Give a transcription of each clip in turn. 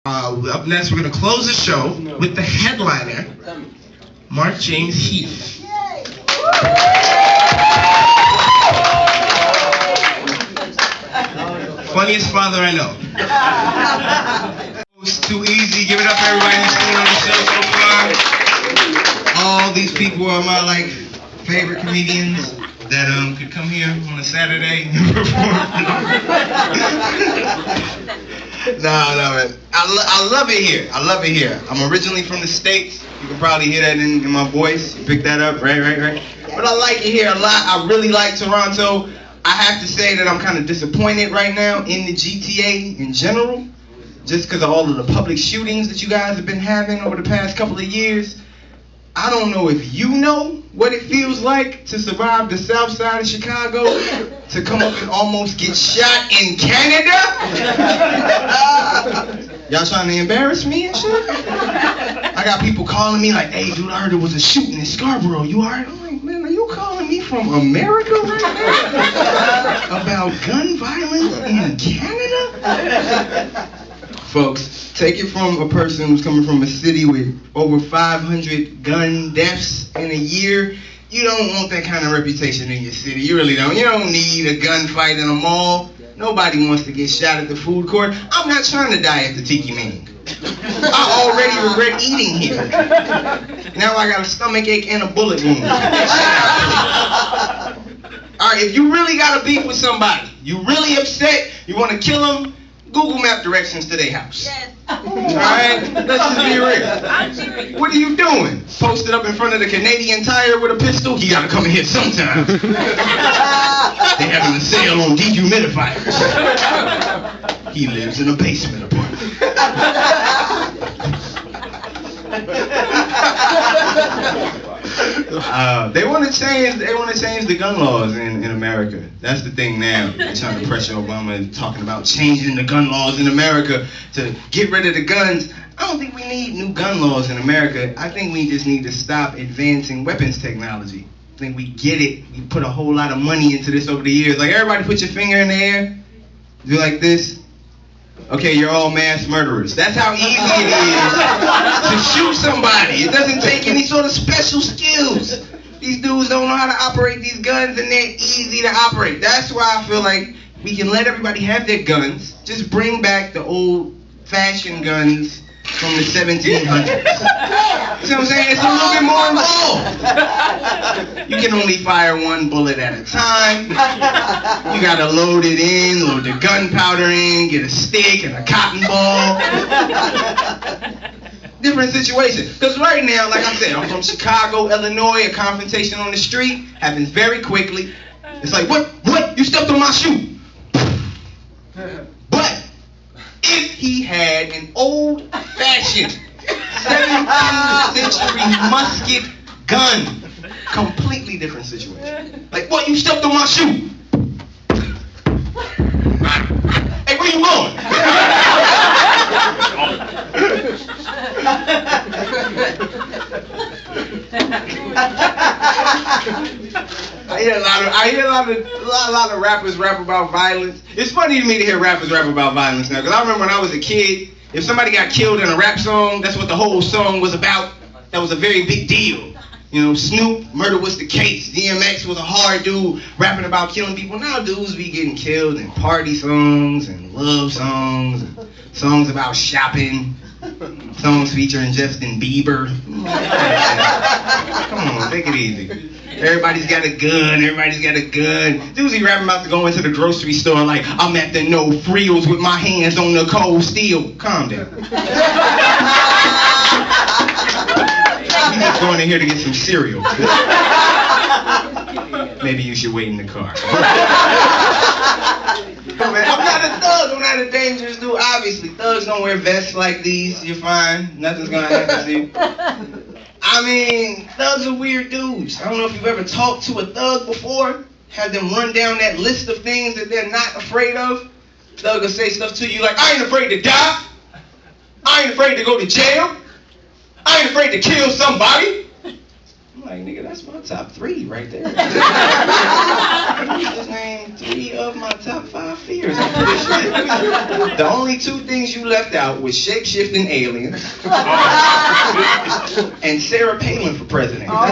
Up next, we're going to close the show with the headliner, Mark James Heath. Funniest father I know. It's too easy. Give it up, everybody who's seen on the show so far. All these people are my favorite comedians that could come here on a Saturday and perform. No, man. I love it here. I love it here. I'm originally from the States. You can probably hear that in my voice. You picked that up, right? But I like it here a lot. I really like Toronto. I have to say that I'm kind of disappointed right now in the GTA in general, just because of all of the public shootings that you guys have been having over the past couple of years. I don't know if you know what it feels like to survive the south side of Chicago, to come up and almost get shot in Canada. Y'all trying to embarrass me and shit? I got people calling me like, hey dude, I heard there was a shooting in Scarborough. You alright? I'm like, man, are you calling me from America right now? About gun violence in Canada? Folks, take it from a person who's coming from a city with over 500 gun deaths in a year. You don't want that kind of reputation in your city. You really don't. You don't need a gunfight in a mall. Nobody wants to get shot at the food court. I'm not trying to die at the Tiki Ming. I already regret eating here. Now I got a stomach ache and a bullet wound. Alright, if you really got a beef with somebody, you really upset, you want to kill them, Google Map directions to their house. Yes. Alright? Let's just be real. What are you doing? Posted up in front of the Canadian Tire with a pistol? You gotta come in here sometime. They're having a sale on dehumidifiers. He lives in a basement apartment. They want to change the gun laws in America. That's the thing now. They're trying to pressure Obama and talking about changing the gun laws in America to get rid of the guns. I don't think we need new gun laws in America. I think we just need to stop advancing weapons technology. I think we get it. We put a whole lot of money into this over the years. Like, everybody put your finger in the air. Do like this. Okay, you're all mass murderers. That's how easy it is to shoot somebody. It doesn't take any sort of special skills. These dudes don't know how to operate these guns, and they're easy to operate. That's why I feel like we can let everybody have their guns. Just bring back the old-fashioned guns from the 1700s. You know what I'm saying? It's a little bit more involved. You can only fire one bullet at a time. You gotta load it in, load the gunpowder in, get a stick and a cotton ball. Different situation. Because right now, like I said, I'm from Chicago, Illinois. A confrontation on the street happens very quickly. It's like, what? You stepped on my shoe. But if he had an old-fashioned 17th century musket gun, completely different situation. Like, what? You stepped on my shoe. Hey, where you going? I hear a lot of rappers rap about violence. It's funny to me to hear rappers rap about violence now, because I remember when I was a kid, if somebody got killed in a rap song, that's what the whole song was about. That was a very big deal. You know, Snoop, murder was the case. DMX was a hard dude rapping about killing people. Now dudes be getting killed in party songs and love songs, and songs about shopping, songs featuring Justin Bieber. Come on, take it easy. Everybody's got a gun, Dudes be rapping about to go into the grocery store like, I'm at the no frills with my hands on the cold steel. Calm down. You just going in here to get some cereal. Maybe you should wait in the car. I'm not a thug, I'm not a dangerous dude. Obviously, thugs don't wear vests like these. You're fine. Nothing's gonna happen to you. I mean, thugs are weird dudes. I don't know if you've ever talked to a thug before, had them run down that list of things that they're not afraid of. Thug will say stuff to you like, I ain't afraid to die. I ain't afraid to go to jail. I ain't afraid to kill somebody. I'm like, nigga, that's my top 3 right there. You just named 3 of my top 5 fears. I'm pretty sure. The only 2 things you left out was shape-shifting aliens and Sarah Palin for president. I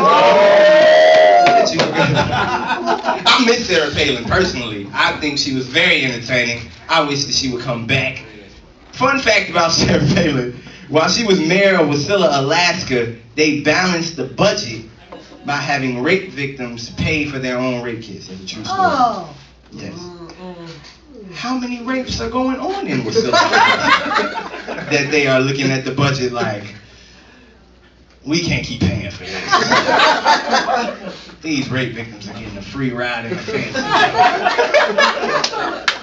miss Sarah Palin personally. I think she was very entertaining. I wish that she would come back. Fun fact about Sarah Palin, while she was mayor of Wasilla, Alaska, they balanced the budget by having rape victims pay for their own rape kits. That's a true story. Oh. Yes. How many rapes are going on in Wasilla that they are looking at the budget like, we can't keep paying for this. These rape victims are getting a free ride in the fancy.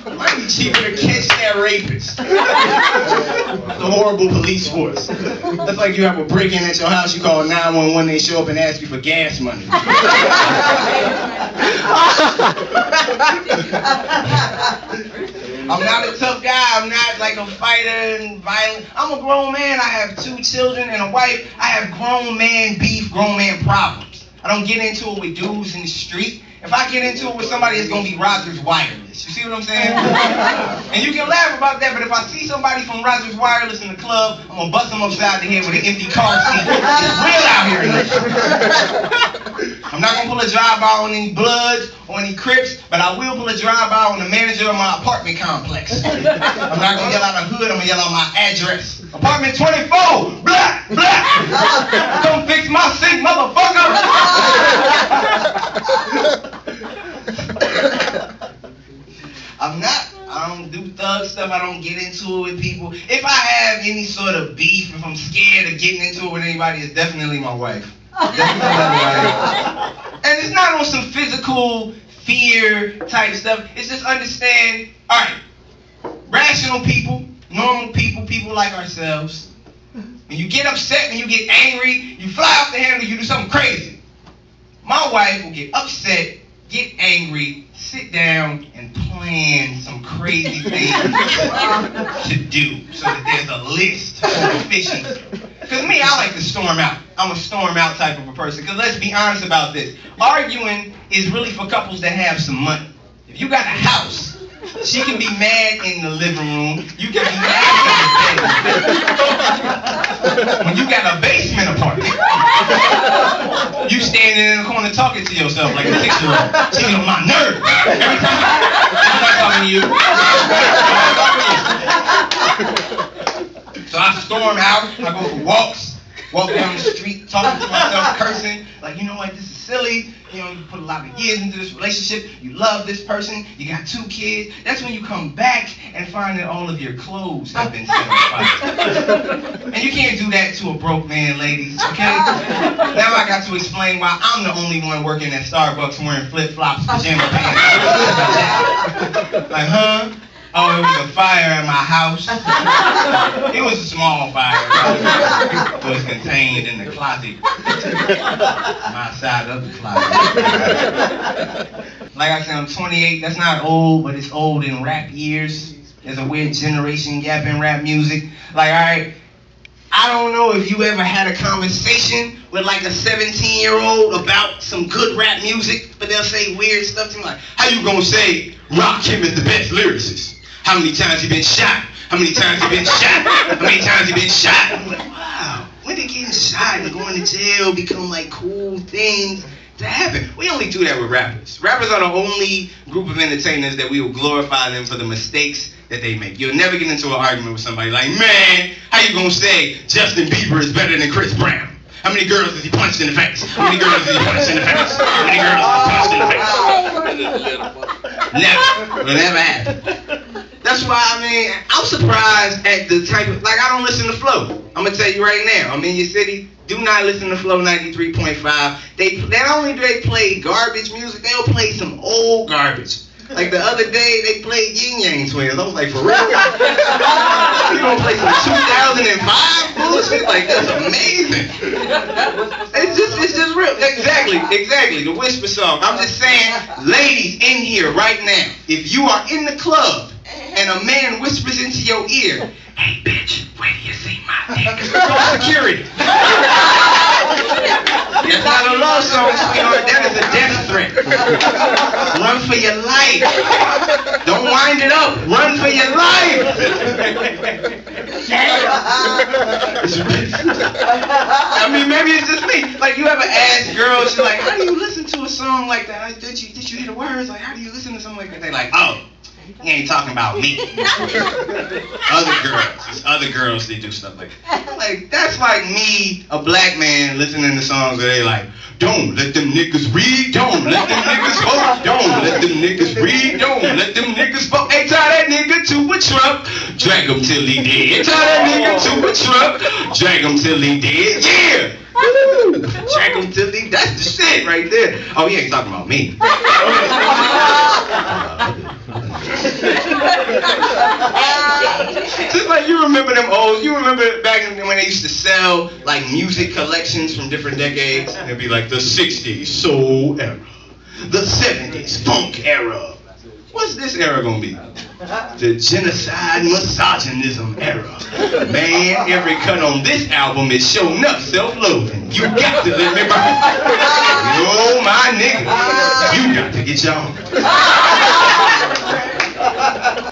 It might be cheaper to catch that rapist. The horrible police force. That's like you have a break-in at your house, you call 911, they show up and ask you for gas money. I'm not a tough guy. I'm not like a fighter and violent. I'm a grown man. I have 2 children and a wife. I have grown man beef, grown man problems. I don't get into it with dudes in the street. If I get into it with somebody, it's gonna be Rogers Wireless. You see what I'm saying? And you can laugh about that, but if I see somebody from Rogers Wireless in the club, I'm gonna bust them upside the head with an empty car seat. It's real out here in this. I'm not gonna pull a drive-by on any Bloods or any Crips, but I will pull a drive-by on the manager of my apartment complex. I'm not gonna yell out the hood, I'm gonna yell out my address. Apartment 24, blah, blah. Come fix my sink, motherfucker. I don't do thug stuff, I don't get into it with people. If I have any sort of beef, if I'm scared of getting into it with anybody, it's definitely my wife. And it's not on some physical fear type stuff. It's just understand, all right, rational people, normal people, people like ourselves. When you get upset, when you get angry, you fly off the handle, you do something crazy. My wife will get upset, get angry, sit down, and plan some crazy things to do so that there's a list of efficiency. Because me, I like to storm out. I'm a storm out type of a person. Because let's be honest about this. Arguing is really for couples that have some money. If you got a house, she can be mad in the living room. You can be mad in the bedroom. When you got a basement apartment, you standing in the corner talking to yourself like a 6-year-old. She get on my nerves. Every time I'm not talking to you. So I storm out, I go for walks, walk down the street, talking to myself, cursing, like, you know what, this is silly. You know, you put a lot of years into this relationship, you love this person, you got 2 kids. That's when you come back and find that all of your clothes have been set on fire. And you can't do that to a broke man, ladies, okay? Now I got to explain why I'm the only one working at Starbucks wearing flip-flops, pajama pants. Like, huh? Oh, it was a fire at my house. It was a small fire. It was contained in the closet. My side of the closet. Like I said, I'm 28. That's not old, but it's old in rap years. There's a weird generation gap in rap music. Like, all right, I don't know if you ever had a conversation with like a 17-year-old about some good rap music, but they'll say weird stuff to me like, how you gonna say Rakim is the best lyricist? How many times he been shot? How many times he been shot? How many times he been shot? I'm like, wow, when did getting shot and going to jail become like cool things to happen? We only do that with rappers. Rappers are the only group of entertainers that we will glorify them for the mistakes that they make. You'll never get into an argument with somebody like, man, how you gonna say Justin Bieber is better than Chris Brown? How many girls has he punched in the face? How many girls has he punched in the face? How many girls has he punched in the face? Never. Will never happen. That's why, I mean, I'm surprised at the type of, like, I don't listen to Flow. I'm going to tell you right now, I'm in your city, do not listen to Flow 93.5. Not only do they play garbage music, they'll play some old garbage. Like the other day, they played Yin Yang Twins. I was like, for real? You gonna play some 2005 bullshit? Like, that's amazing. It's just real. Exactly. The whisper song. I'm just saying, ladies in here right now, if you are in the club and a man whispers into your ear, hey bitch, where do you see my dick? Call security. That's not a love song, sweetheart. That is a death threat. Run for your life. Don't wind it up. Run for your life. I mean, maybe it's just me. Like, you ever ask girls, she's like, how do you listen to a song like that? Did you hear the words? Like, how do you listen to something like that? They're like, oh, he ain't talking about me. Other girls, they do stuff like that. Like, that's like me, a black man, listening to songs where they like, don't let them niggas read, don't let them niggas vote, don't let them niggas read, don't let them niggas vote. Hey, tie that nigga to a truck, drag him till he dead. Tie that nigga to a truck, drag him till he dead. Yeah! Woo! Drag him till he, that's the shit right there. Oh, he ain't talking about me. Just like you remember them old, you remember back when they used to sell like music collections from different decades? They'd be like the 60s soul era, the 70s funk era. What's this era gonna be? The genocide misogynism era. Man, every cut on this album is showing up self-loathing. You got to let me ride. Yo, my nigga, you got to get your own.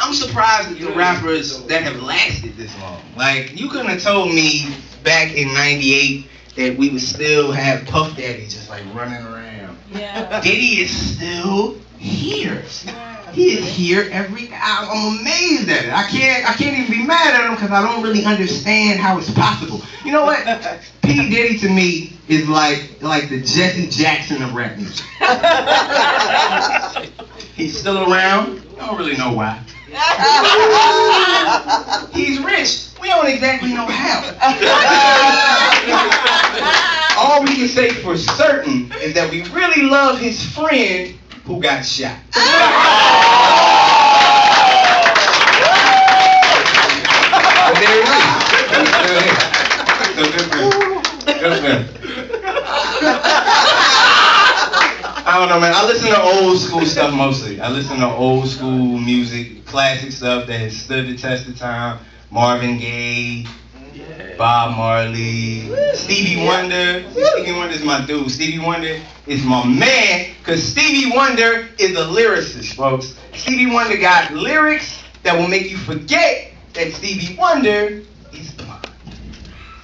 I'm surprised at the rappers that have lasted this long. Like, you couldn't have told me back in '98 that we would still have Puff Daddy just like running around. Yeah. Diddy is still here. He is here every hour. I'm amazed at it. I can't even be mad at him because I don't really understand how it's possible. You know what? P. Diddy to me is like the Jesse Jackson of rap music. He's still around. I don't really know why. He's rich. We don't exactly know how. All we can say for certain is that we really love his friend who got shot. But there it is. I don't know, man. I listen to old school stuff mostly. I listen to old school music, classic stuff that has stood the test of time. Marvin Gaye, Bob Marley, Stevie Wonder. Stevie Wonder is my dude. Stevie Wonder is my man, because Stevie Wonder is a lyricist, folks. Stevie Wonder got lyrics that will make you forget that Stevie Wonder is blind.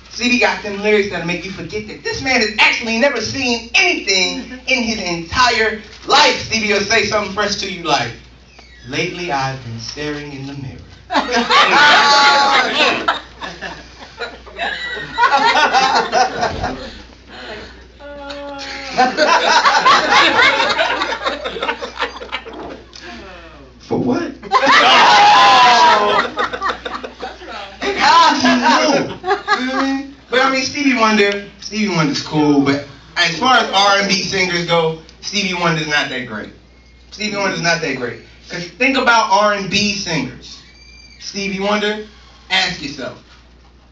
Stevie got them lyrics that'll make you forget that this man has actually never seen anything in his entire life. Stevie will say something fresh to you like, lately I've been staring in the mirror. For what? But I mean, Stevie Wonder's cool, but as far as R&B singers go, Stevie Wonder's not that great. Stevie Wonder's not that great. Because think about R&B singers. Stevie Wonder, ask yourself,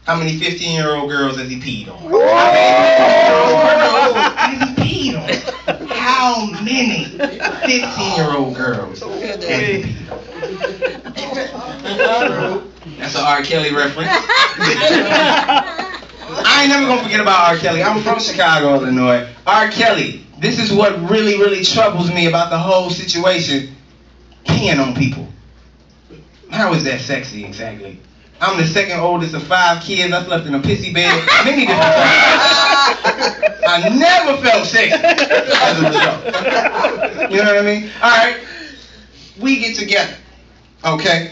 how many 15-year-old girls has he peed on? How many 15-year-old girls has he peed on? How many 15-year-old girls has he peed on? That's an R. Kelly reference. I ain't never gonna forget about R. Kelly. I'm from Chicago, Illinois. R. Kelly, this is what really, really troubles me about the whole situation. Peeing on people. How is that sexy exactly? I'm the second oldest of 5 kids. I slept in a pissy bed many different times. I never felt sexy as a result. You know what I mean? Alright, we get together, okay?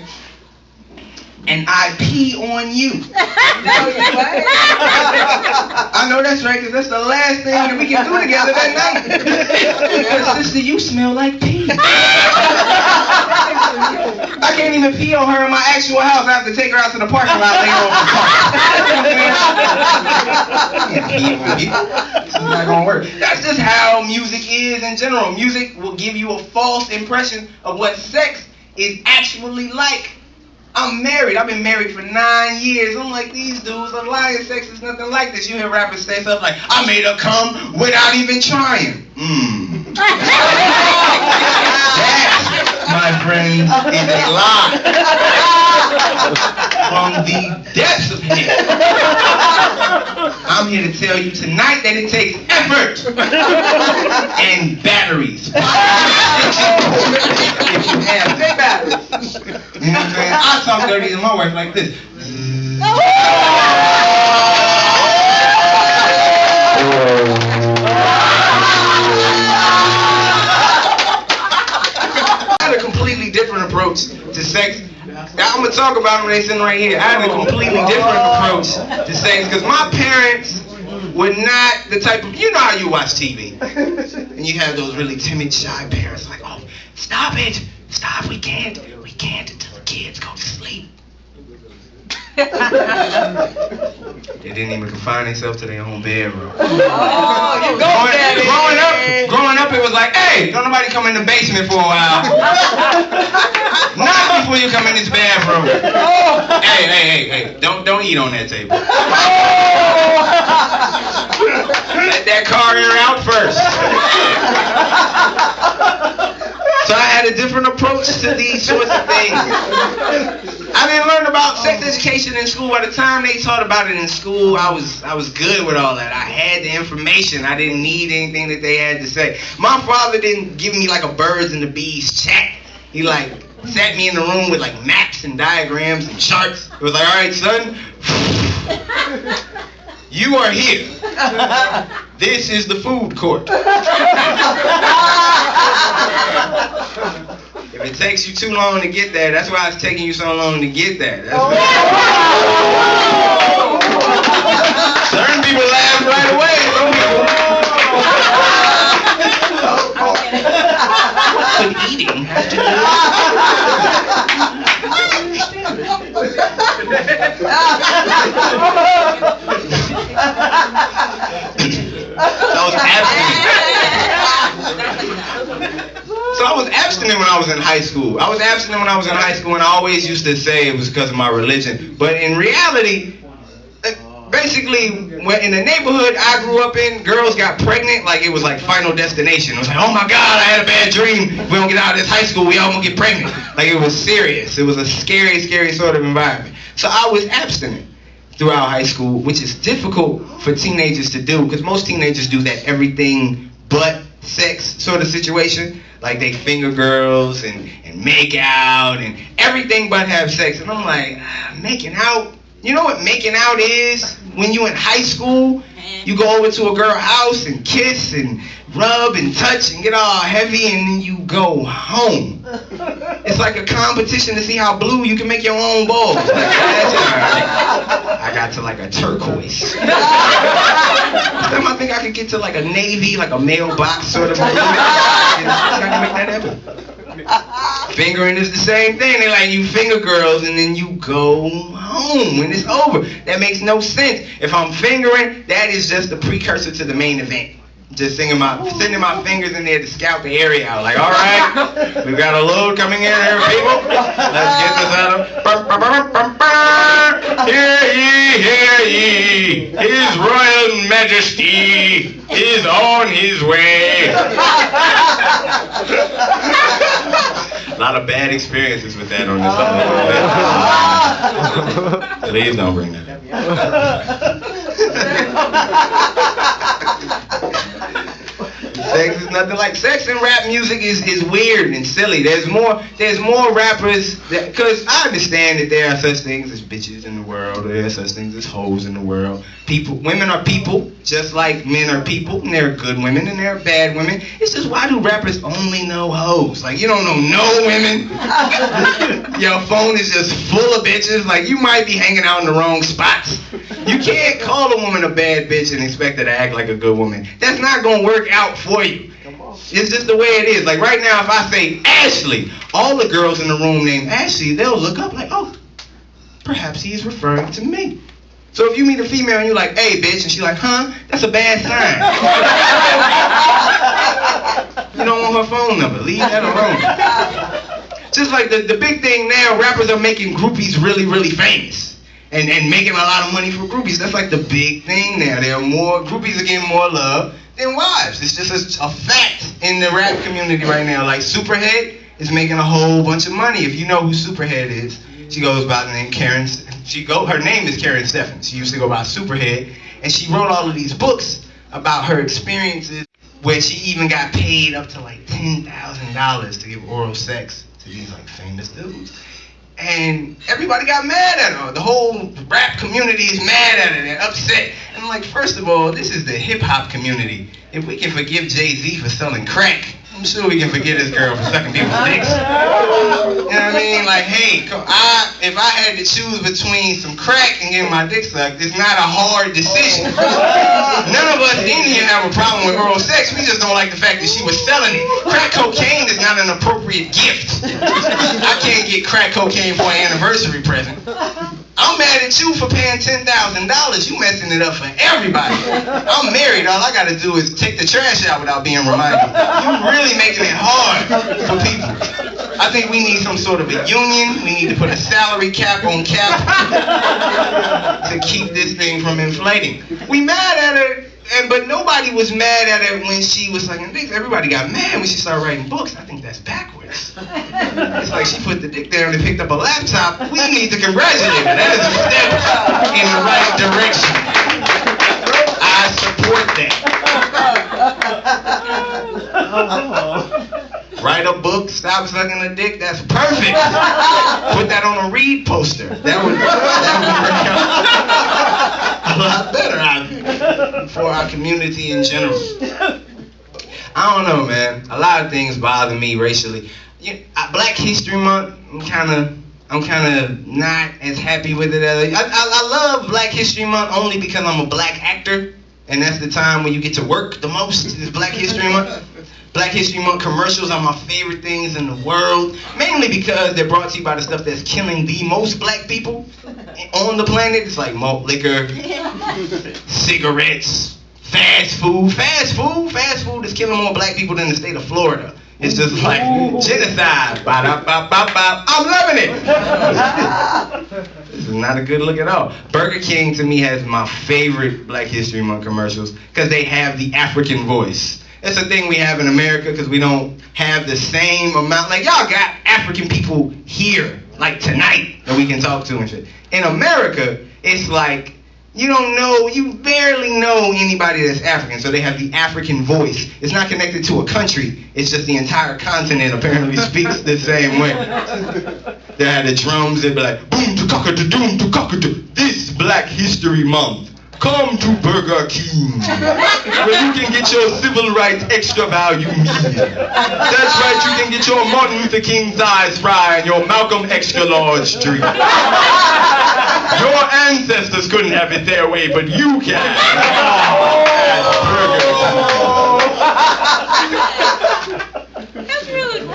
And I pee on you. I know that's right, because that's the last thing that we can do together that night. Because sister, you smell like pee. I can't even pee on her in my actual house. I have to take her out to the parking lot later on the car. It's not gonna work. That's just how music is in general. Music will give you a false impression of what sex is actually like. I'm married. I've been married for 9 years. I'm like, these dudes are lying. Sex is nothing like this. You hear rappers say stuff like, I made her come without even trying. That, my friends, is a lie. from the depths of hell. I'm here to tell you tonight that it takes effort and batteries. If you have big batteries. You know what I'm saying? I talk dirty to my wife like this. I had a completely different approach to sex. I'm gonna talk about them when they sitting right here. I had a completely different approach to sex because my parents were not the type of, you know how you watch TV and you have those really timid, shy parents like, oh, stop it, stop, we can't until the kids go to sleep. They didn't even confine themselves to their own bedroom. Oh, you go, Daddy. Growing up, it was like, hey, don't nobody come in the basement for a while. Not before you come in this bathroom. Hey, don't eat on that table. Let that car air out first. So I had a different approach to these sorts of things. I didn't learn about sex education in school. By the time they taught about it in school, I was good with all that. I had the information. I didn't need anything that they had to say. My father didn't give me like a birds and the bees chat. He like sat me in the room with like maps and diagrams and charts. It was like, all right, son, you are here. This is the food court. If it takes you too long to get there, that's why it's taking you so long to get there. Certain people laugh right away. Some people eating has to do So I was abstinent when I was in high school. And I always used to say it was because of my religion. But in reality, basically, in the neighborhood I grew up in, girls got pregnant like it was like Final Destination. It was like, oh my God, I had a bad dream. If we don't get out of this high school, we all gonna get pregnant. Like it was serious. It was a scary, scary sort of environment. So I was abstinent throughout high school, which is difficult for teenagers to do because most teenagers do that everything but sex sort of situation. Like they finger girls and make out and everything but have sex. And I'm like, making out? You know what making out is? When you in high school, you go over to a girl's house and kiss and rub and touch and get all heavy and then you go home. It's like a competition to see how blue you can make your own balls. Like, I got to like a turquoise. Time I think I could get to like a navy, like a mailbox sort of blue. I can make that happen. Fingering is the same thing. They like you finger girls and then you go home when it's over. That makes no sense. If I'm fingering, that is just the precursor to the main event. Just sending my fingers in there to scout the area out. Like, all right, we've got a load coming in here, people. Let's get this out of. Hear ye, His Royal Majesty is on his way. A lot of bad experiences with that on this side. Please don't bring that up. Sex is nothing like sex and rap music is weird and silly. There's more rappers because I understand that there are such things as bitches in the world, there are such things as hoes in the world. Women are people, just like men are people, and there are good women and there are bad women. It's just why do rappers only know hoes? Like you don't know no women. Your phone is just full of bitches. Like you might be hanging out in the wrong spots. You can't call a woman a bad bitch and expect her to act like a good woman. That's not gonna work out for you. It's just the way it is. Like right now, if I say Ashley, all the girls in the room named Ashley, they'll look up like, oh, perhaps he's referring to me. So if you meet a female and you're like, hey, bitch, and she's like, huh? That's a bad sign. You don't want her phone number. Leave that alone. Just like the big thing now, rappers are making groupies really, really famous. And making a lot of money for groupies. That's like the big thing now. Groupies are getting more love than wives. It's just a fact in the rap community right now. Like Superhead is making a whole bunch of money. If you know who Superhead is, She goes by the name Karen. Her name is Karen Steffen. She used to go by Superhead, and she wrote all of these books about her experiences, where she even got paid up to like $10,000 to give oral sex to these like famous dudes. And everybody got mad at her. The whole rap community is mad at her. They're upset. And I'm like, first of all, this is the hip-hop community. If we can forgive Jay-Z for selling crack, I'm sure we can forgive this girl for sucking people's dicks. You know what I mean? Like, hey, if I had to choose between some crack and getting my dick sucked, it's not a hard decision. None of us in here have a problem with oral sex. We just don't like the fact that she was selling it. Crack cocaine is not an appropriate gift. I can't get crack cocaine for an anniversary present. I'm mad at you for paying $10,000. You messing it up for everybody. I'm married. All I gotta do is take the trash out without being reminded. You really making it hard for people. I think we need some sort of a union. We need to put a salary cap on cap to keep this thing from inflating. We mad at her, but nobody was mad at her when she was sucking dicks. Everybody got mad when she started writing books. I think that's backwards. It's like she put the dick down and picked up a laptop. We need to congratulate her. That is a step in the right direction. I support that. Write a book, stop sucking a dick, that's perfect. Put that on a read poster. That would work out a lot better, I think, for our community in general. I don't know, man. A lot of things bother me racially. Black History Month, I'm kind of not as happy with it. I love Black History Month only because I'm a black actor, and that's the time when you get to work the most, is Black History Month. Black History Month commercials are my favorite things in the world, mainly because they're brought to you by the stuff that's killing the most black people on the planet. It's like malt liquor, cigarettes, fast food. Fast food is killing more black people than the state of Florida. It's just like genocide. I'm loving it. This is not a good look at all. Burger King to me has my favorite Black History Month commercials because they have the African voice. It's a thing we have in America because we don't have the same amount. Like, y'all got African people here, like tonight, that we can talk to and shit. In America, it's like, you barely know anybody that's African, so they have the African voice. It's not connected to a country, it's just the entire continent apparently speaks the same way. They had the drums, they'd be like, boom, to doom, to this Black History Month. Come to Burger King, where you can get your civil rights extra value meal. That's right, you can get your Martin Luther King size fry and your Malcolm extra large drink. Your ancestors couldn't have it their way, but you can. That's rude.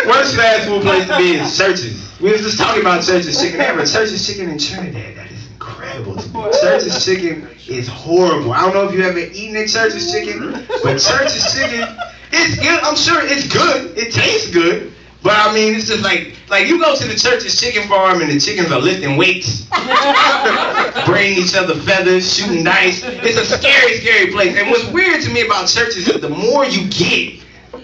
Worst fast food place to be is churches. We was just talking about Church's Chicken. They have a Church's Chicken in Trinidad. That is incredible to me. Church's Chicken is horrible. I don't know if you ever eaten at Church's Chicken, but Church's Chicken is good. I'm sure it's good. It tastes good. But I mean, it's just like you go to the Church's Chicken farm and the chickens are lifting weights, braiding each other feathers, shooting dice. It's a scary, scary place. And what's weird to me about churches is the more you get,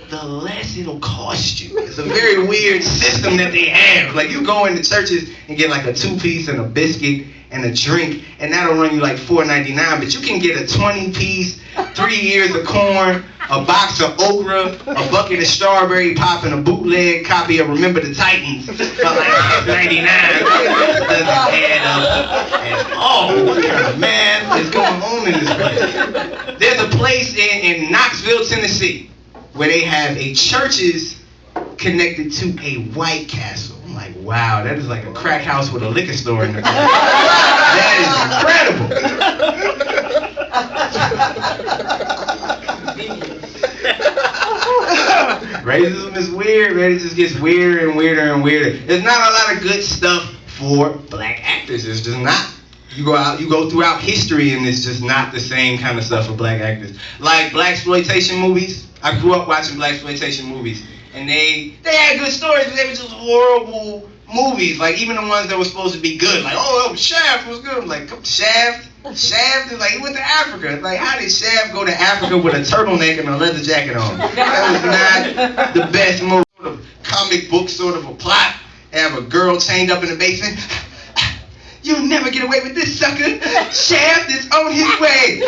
the less it'll cost you. It's a very weird system that they have. Like, you go into churches and get like a 2-piece and a biscuit and a drink, and that'll run you like $4.99, but you can get a 20-piece, 3 ears of corn, a box of okra, a bucket of strawberry pop, and a bootleg copy of Remember the Titans for like $6.99. It doesn't add up at all. What kind of math is going on in this place? There's a place in Knoxville, Tennessee, where they have a churches connected to a White Castle. I'm like, wow, that is like a crack house with a liquor store in the back. That is incredible. Racism is weird, man. It just gets weirder and weirder and weirder. There's not a lot of good stuff for black actors. It's just not. You go throughout history, and it's just not the same kind of stuff for black actors. Like blaxploitation movies. I grew up watching blaxploitation movies, and they had good stories, but they were just horrible movies. Like, even the ones that were supposed to be good, like, oh, Shaft was good. I'm like, Shaft Shaft is like, he went to Africa. It's like, how did Shaft go to Africa with a turtleneck and a leather jacket on? That was not the best most sort of comic book sort of a plot. Have a girl chained up in the basement. You'll never get away with this, sucker. Shaft is on his way.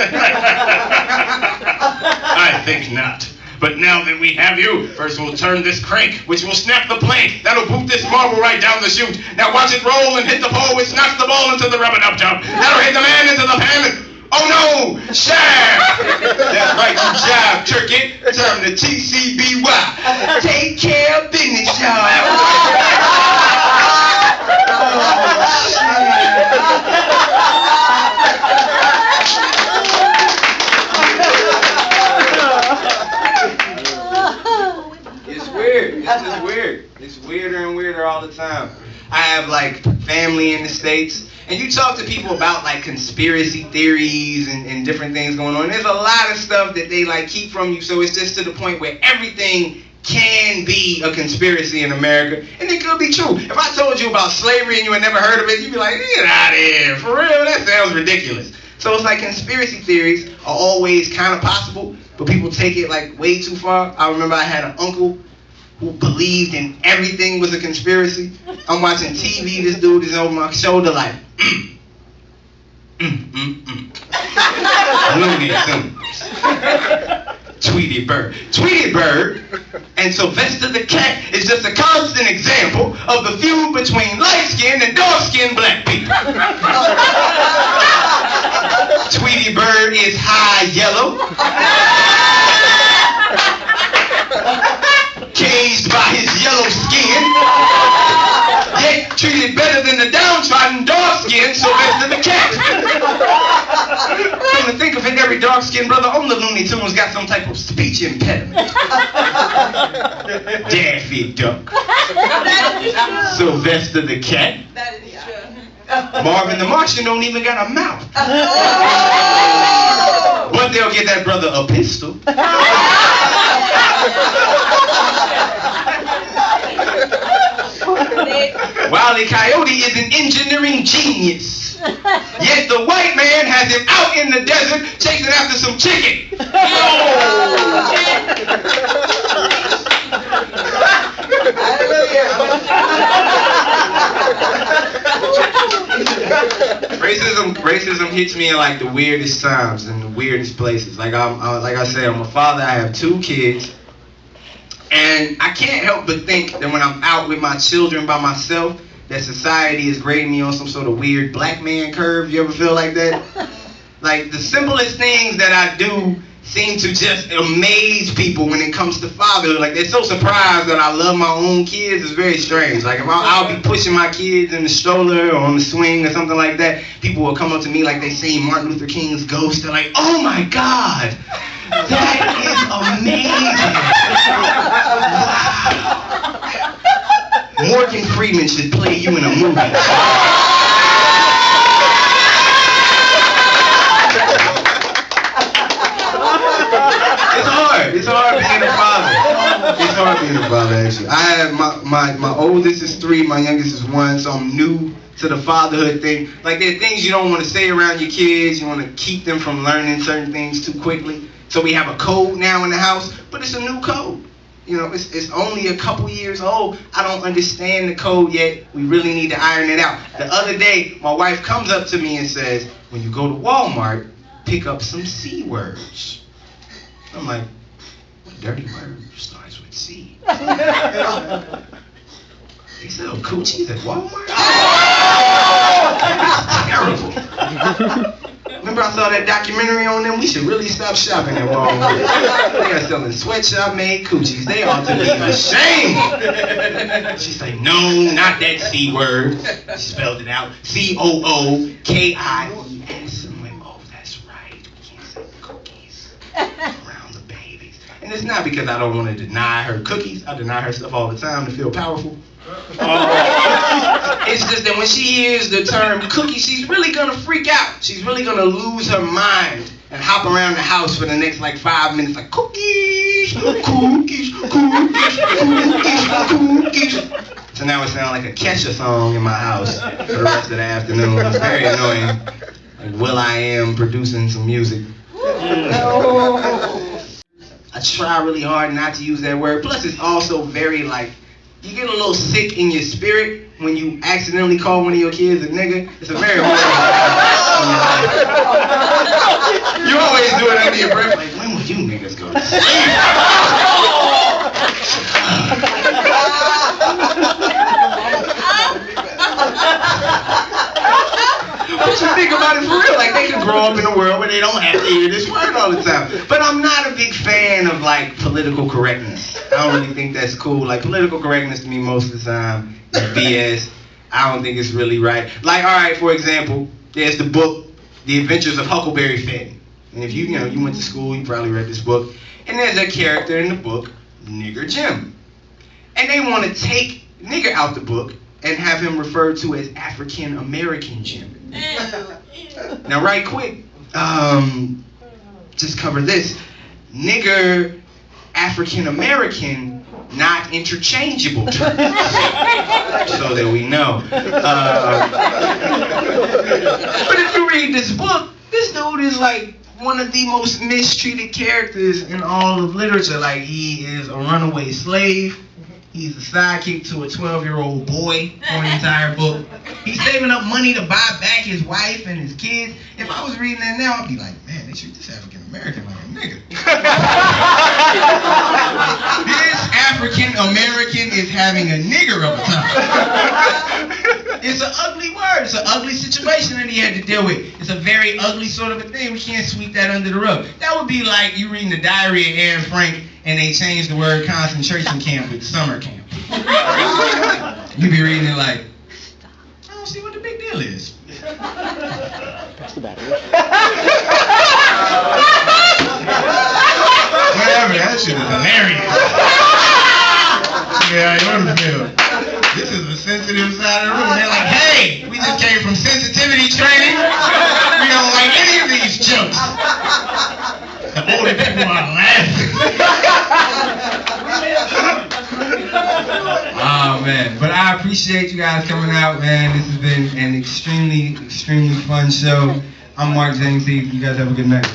I think not. But now that we have you, first we'll turn this crank, which will snap the plank. That'll boot this marble right down the chute. Now watch it roll and hit the pole, which knocks the ball into the rub-a-dub-dub. That'll hit the man into the pan. Oh no, Shaft! That's right, you jive turkey. Turn to TCBY. Take care of business, y'all. It's weird. It's just weird. It's weirder and weirder all the time. I have like family in the States, and you talk to people about like conspiracy theories and different things going on. There's a lot of stuff that they like keep from you, so it's just to the point where everything can be a conspiracy in America, and it could be true. If I told you about slavery and you had never heard of it, you'd be like, get out of here, for real, that sounds ridiculous. So it's like conspiracy theories are always kind of possible, but people take it like way too far. I remember I had an uncle who believed in everything was a conspiracy. I'm watching TV, this dude is over my shoulder like, Looney Tunes. Tweety Bird. Tweety Bird and Sylvester the Cat is just a constant example of the feud between light-skinned and dark-skinned black people. Tweety Bird is high yellow, caged by his yellow skin, yet treated better than the downtrodden dark-skinned Sylvester the Cat. Come to think of it, every dark-skinned brother on the Looney Tunes got some type of speech impediment. Daffy Duck. Sylvester the Cat. That is true. Marvin the Martian don't even got a mouth. But they'll get that brother a pistol. Wile E. Coyote is an engineering genius. Yet the white man has him out in the desert chasing after some chicken. Racism hits me in like the weirdest times and the weirdest places. Like I said, I'm a father. I have 2 kids. And I can't help but think that when I'm out with my children by myself, that society is grading me on some sort of weird black man curve. You ever feel like that? Like the simplest things that I do seem to just amaze people when it comes to fatherhood. Like they're so surprised that I love my own kids. It's very strange. Like if I'll be pushing my kids in the stroller or on the swing or something like that, people will come up to me like they seen Martin Luther King's ghost. They're like, oh my God. That is amazing. Wow. Morgan Freeman should play you in a movie. It's hard being a father. It's hard being a father, actually. I have my oldest is 3, my youngest is 1, so I'm new to the fatherhood thing. Like there are things you don't want to say around your kids. You want to keep them from learning certain things too quickly. So we have a code now in the house, but it's a new code. You know, it's only a couple years old. I don't understand the code yet. We really need to iron it out. The other day, my wife comes up to me and says, when you go to Walmart, pick up some C words. I'm like, what dirty word starts with C? They sell coochies at Walmart? That's terrible. Remember I saw that documentary on them? We should really stop shopping at Walmart. They are selling sweatshop made coochies. They ought to be ashamed. She's like, no, not that C word. She spelled it out. COOKIES. I'm like, oh, that's right. We can't sell cookies around the babies. And it's not because I don't want to deny her cookies. I deny her stuff all the time to feel powerful. It's just that when she hears the term cookie, she's really gonna freak out. She's really gonna lose her mind and hop around the house for the next like 5 minutes like cookies, cookies, cookies, cookies, cookies. So now it sounds like a Kesha song in my house for the rest of the afternoon. It's very annoying. and will.i.am producing some music. I try really hard not to use that word. Plus, it's also very like, you get a little sick in your spirit when you accidentally call one of your kids a nigga. It's a very hard thing. You always do it under your breath, like, when will you niggas go to sleep? But you think about it for real, like they can grow up in a world where they don't have to hear this word all the time. But I'm not a big fan of like political correctness. I don't really think that's cool. Like political correctness to me most of the time is BS. I don't think it's really right. Like, all right, for example, there's the book, The Adventures of Huckleberry Finn. And if you went to school, you probably read this book. And there's a character in the book, Nigger Jim. And they want to take nigger out the book and have him referred to as African American Jim. Now, right quick, just cover this. Nigger, African American, not interchangeable terms. So that we know. But if you read this book, this dude is like one of the most mistreated characters in all of literature. Like, he is a runaway slave. He's a sidekick to a 12-year-old boy for the entire book. He's saving up money to buy back his wife and his kids. If I was reading that now, I'd be like, man, they treat this African American like a nigga. This African American is having a nigger of a time. It's an ugly word. It's an ugly situation that he had to deal with. It's a very ugly sort of a thing. We can't sweep that under the rug. That would be like you reading the Diary of Anne Frank and they changed the word concentration camp with summer camp. You'd be reading it like, I don't see what the big deal is. That's the battery. Whatever, that shit is hilarious. Yeah, you understand. This is the sensitive side of the room. They're like, hey, we just came from sensitivity training. We don't like any of these jokes. The older people are laughing. Oh man, but I appreciate you guys coming out, man. This has been an extremely, extremely fun show. I'm Mark James Heath. You guys have a good night.